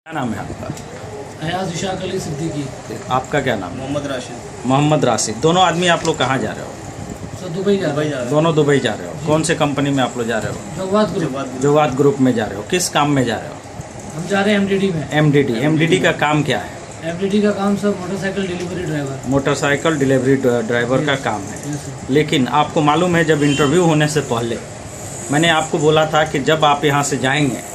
क्या नाम है आपका? अयाज इशाक अली सिद्दीकी। आपका क्या नाम है? मोहम्मद राशिद। मोहम्मद राशिद। दोनों आदमी आप लोग कहाँ जा रहे हो? सर दुबई जा रहे हैं। दोनों दुबई जा रहे हो। कौन से कंपनी में आप लोग जा रहे हो? जवाद ग्रुप। जवाद ग्रुप में जा रहे हो। किस काम में जा रहे हो? हम जा रहे हैं एमडीडी में। एमडीडी का काम क्या है? एमडीडी का काम sir motorcycle delivery driver. Motorcycle delivery driver का काम है। Yes sir. लेकिन आपको मालूम है, जब इंटरव्यू होने से पहले मैंने आपको बोला था कि जब आप यहाँ से जाएंगे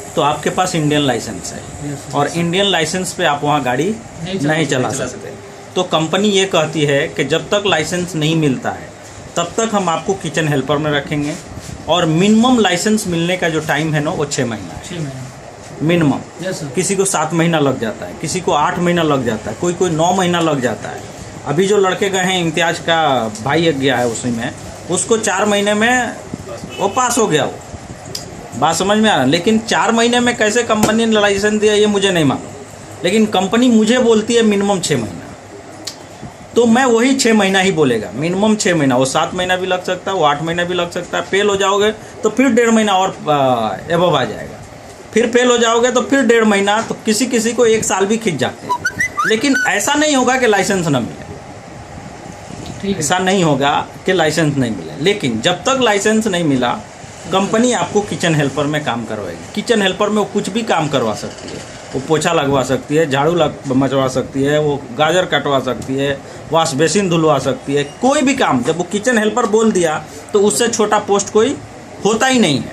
तो आपके पास इंडियन लाइसेंस है, यस सर। और इंडियन लाइसेंस पे आप वहाँ गाड़ी नहीं चला सकते। तो कंपनी ये कहती है कि जब तक लाइसेंस नहीं मिलता है तब तक हम आपको किचन हेल्पर में रखेंगे, और मिनिमम लाइसेंस मिलने का जो टाइम है ना वो 6 महीना है 6 महीने। मिनिमम। Yes sir. किसी को 7 महीना लग जाता है, किसी को 8 महीना लग जाता है, कोई 9 महीना लग जाता है। अभी जो लड़के गए हैं, इम्तियाज का भाई एक गया है उसी में, उसको 4 महीने में वो पास हो गया। वो बात समझ में आ रहा है। लेकिन 4 महीने में कैसे कंपनी ने लाइसेंस दिया ये मुझे नहीं मालूम, लेकिन कंपनी मुझे बोलती है मिनिमम 6 महीना, तो मैं वही 6 महीना ही बोलेगा। मिनिमम 6 महीना। वो 7 महीना भी लग सकता है, वो 8 महीना भी लग सकता है। फेल हो जाओगे तो फिर 1.5 महीना और एबव आ जाएगा। फिर फेल हो जाओगे तो फिर 1.5 महीना, तो किसी किसी को 1 साल भी खींच जाते हैं। लेकिन ऐसा नहीं होगा कि लाइसेंस न मिले, ठीक है। ऐसा नहीं होगा कि लाइसेंस नहीं मिले। लेकिन जब तक लाइसेंस नहीं मिला, कंपनी आपको किचन हेल्पर में काम करवाएगी। किचन हेल्पर में वो कुछ भी काम करवा सकती है। वो पोछा लगवा सकती है, झाड़ू मचवा सकती है, वो गाजर कटवा सकती है, वॉश बेसिन धुलवा सकती है, कोई भी काम। जब वो किचन हेल्पर बोल दिया तो उससे छोटा पोस्ट कोई होता ही नहीं है।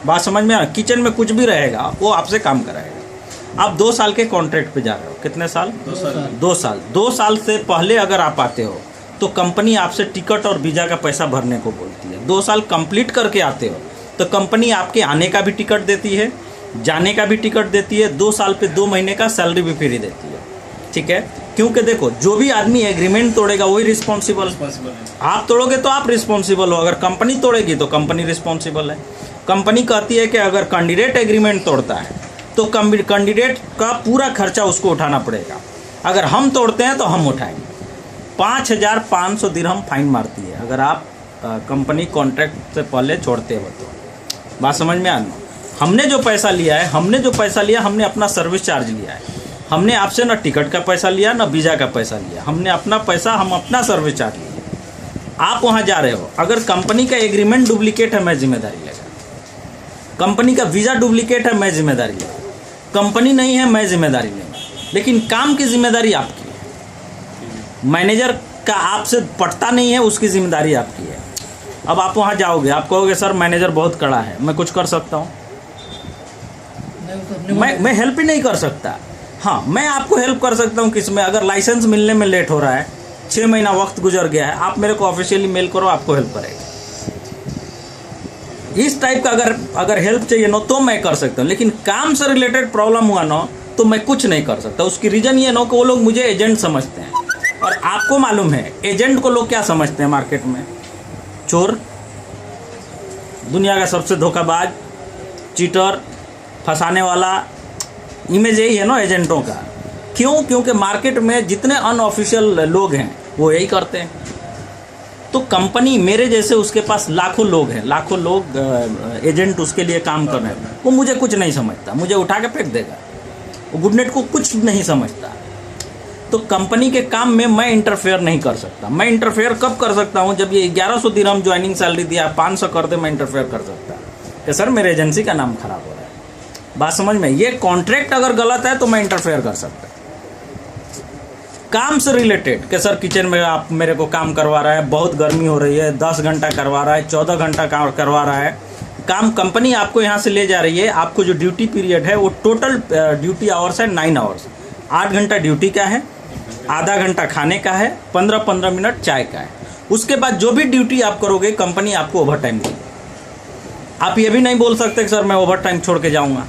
बात समझ में आ? किचन में कुछ भी रहेगा वो आपसे काम कराएगा। आप 2 साल के कॉन्ट्रैक्ट पे जा रहे हो। कितने साल? 2 साल। 2 साल। 2 साल से पहले अगर आप आते हो तो कंपनी आपसे टिकट और वीज़ा का पैसा भरने को बोलती है। 2 साल कंप्लीट करके आते हो तो कंपनी आपके आने का भी टिकट देती है, जाने का भी टिकट देती है। 2 साल पे 2 महीने का सैलरी भी फ्री देती है। ठीक है? क्योंकि देखो, जो भी आदमी एग्रीमेंट तोड़ेगा वही रिस्पॉन्सिबल है। आप तोड़ोगे तो आप रिस्पॉन्सिबल हो, अगर कंपनी तोड़ेगी तो कंपनी रिस्पॉन्सिबल है। कंपनी कहती है कि अगर कैंडिडेट एग्रीमेंट तोड़ता है तो कैंडिडेट का पूरा खर्चा उसको उठाना पड़ेगा। अगर हम तोड़ते हैं तो हम उठाएंगे। 5,500 दिरहम फाइन मारती है अगर आप कंपनी कॉन्ट्रैक्ट से पहले छोड़ते हो तो। बात समझ में आना? हमने जो पैसा लिया है, हमने अपना सर्विस चार्ज लिया है। हमने आपसे ना टिकट का पैसा लिया ना वीज़ा का पैसा लिया। हमने अपना पैसा, हम अपना सर्विस चार्ज लिया। आप वहाँ जा रहे हो, अगर कंपनी का एग्रीमेंट डुप्लीकेट है मैं जिम्मेदारी लेगा। कंपनी का वीज़ा डुप्लीकेट है मैं जिम्मेदारी लेगा। कंपनी नहीं है मैं जिम्मेदारी लेगा। लेकिन काम की जिम्मेदारी आपकी है। मैनेजर का आपसे पटता नहीं है, उसकी जिम्मेदारी आपकी है। अब आप वहाँ जाओगे, आप कहोगे सर मैनेजर बहुत कड़ा है, मैं कुछ कर सकता हूँ? मैं हेल्प ही नहीं कर सकता। हाँ, मैं आपको हेल्प कर सकता हूँ किसमें? अगर लाइसेंस मिलने में लेट हो रहा है, 6 महीना वक्त गुजर गया है, आप मेरे को ऑफिशियली मेल करो, आपको हेल्प करेगा। इस टाइप का अगर हेल्प चाहिए ना तो मैं कर सकता हूँ। लेकिन काम से रिलेटेड प्रॉब्लम हुआ ना तो मैं कुछ नहीं कर सकता। उसकी रीज़न ये ना कि वो लोग मुझे एजेंट समझते हैं, और आपको मालूम है एजेंट को लोग क्या समझते हैं मार्केट में? चोर, दुनिया का सबसे धोखाबाज, चीटर, फंसाने वाला। इमेज यही है ना एजेंटों का। क्यों? क्योंकि मार्केट में जितने अनऑफिशियल लोग हैं वो यही करते हैं। तो कंपनी मेरे जैसे, उसके पास लाखों लोग हैं, लाखों लोग एजेंट उसके लिए काम कर रहे हैं। वो मुझे कुछ नहीं समझता, मुझे उठा के फेंक देगा। वो गुडनेट को कुछ नहीं समझता। तो कंपनी के काम में मैं इंटरफेयर नहीं कर सकता। मैं इंटरफेयर कब कर सकता हूँ? जब ये 1100 दिरहम ज्वाइनिंग सैलरी दिया, 500 कर दे, मैं इंटरफेयर कर सकता कि सर मेरे एजेंसी का नाम खराब हो रहा है। बात समझ में? ये कॉन्ट्रैक्ट अगर गलत है तो मैं इंटरफेयर कर सकता। काम से रिलेटेड कि सर किचन में आप मेरे को काम करवा रहा है, बहुत गर्मी हो रही है, 10 घंटा करवा रहा है, 14 घंटा करवा रहा है काम। कंपनी आपको यहाँ से ले जा रही है, आपको जो ड्यूटी पीरियड है वो टोटल ड्यूटी आवर्स है 9 आवर्स। 8 घंटा ड्यूटी का है, आधा घंटा खाने का है, 15-15 मिनट चाय का है। उसके बाद जो भी ड्यूटी आप करोगे कंपनी आपको ओवर टाइम देगी। आप ये भी नहीं बोल सकते कि सर मैं ओवर टाइम छोड़ के जाऊँगा।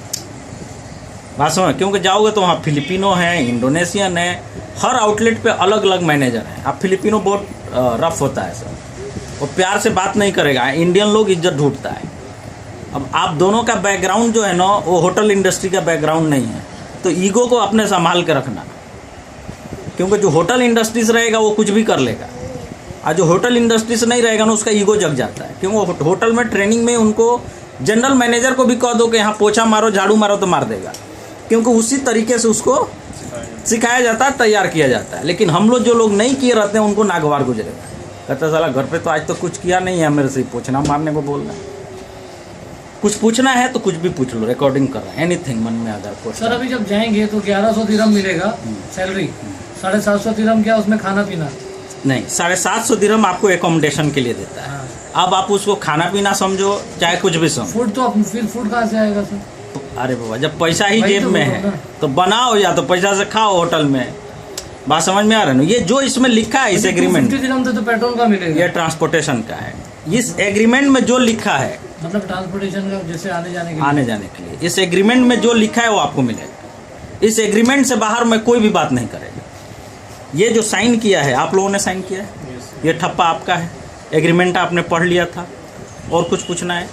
बात समझ? क्योंकि जाओगे तो वहाँ फिलिपिनो है, इंडोनेशियन है, हर आउटलेट पे अलग अलग मैनेजर हैं। आप फिलिपिनो बहुत रफ होता है सर, वो प्यार से बात नहीं करेगा। इंडियन लोग इज्जत ढूंढता है। अब आप दोनों का बैकग्राउंड जो है ना वो होटल इंडस्ट्री का बैकग्राउंड नहीं है, तो ईगो को अपने संभाल के रखना। क्योंकि जो होटल इंडस्ट्री से रहेगा वो कुछ भी कर लेगा, और जो होटल इंडस्ट्री से नहीं रहेगा ना उसका ईगो जग जाता है। क्योंकि होटल में ट्रेनिंग में उनको जनरल मैनेजर को भी कह दो कि यहाँ पोछा मारो, झाड़ू मारो, तो मार देगा। क्योंकि उसी तरीके से उसको सिखाया जाता है, तैयार किया जाता है। लेकिन हम लोग जो लोग नहीं किए रहते हैं उनको नागवार गुजरेगा, कहता साला घर पे तो आज तो कुछ किया नहीं है, मेरे से पूछना मारने को बोल रहा है। कुछ पूछना है तो कुछ भी पूछ लो, रिकॉर्डिंग कर रहा है, एनीथिंग मन में अगर कुछ। सर अभी जब जाएंगे तो 1100 दिरहम मिलेगा सैलरी, 750 दिरहम क्या उसमें खाना पीना? नहीं, 750 दिरहम आपको एकोमोडेशन के लिए देता है। हाँ। अब आप उसको खाना पीना समझो चाहे कुछ भी समझो। फूड तो फिर फूड कहाँ से आएगा सर? अरे बाबा, जब पैसा ही वही जेब तो में बोल है रहा हूँ तो बनाओ, या तो पैसा से खाओ होटल में। बात समझ में आ रहा है ना? ये जो इसमें लिखा है इस एग्रीमेंट, 250 दिरहम तो पेट्रोल का मिलेगा, ये ट्रांसपोर्टेशन का है। इस एग्रीमेंट में जो लिखा है, मतलब ट्रांसपोर्टेशन का जैसे आने जाने के लिए इस एग्रीमेंट में जो लिखा है वो आपको मिलेगा। इस एग्रीमेंट से बाहर में कोई भी बात नहीं करेगा। ये जो साइन किया है आप लोगों ने साइन किया है, ये ठप्पा आपका है, एग्रीमेंट आपने पढ़ लिया था। और कुछ पूछना है?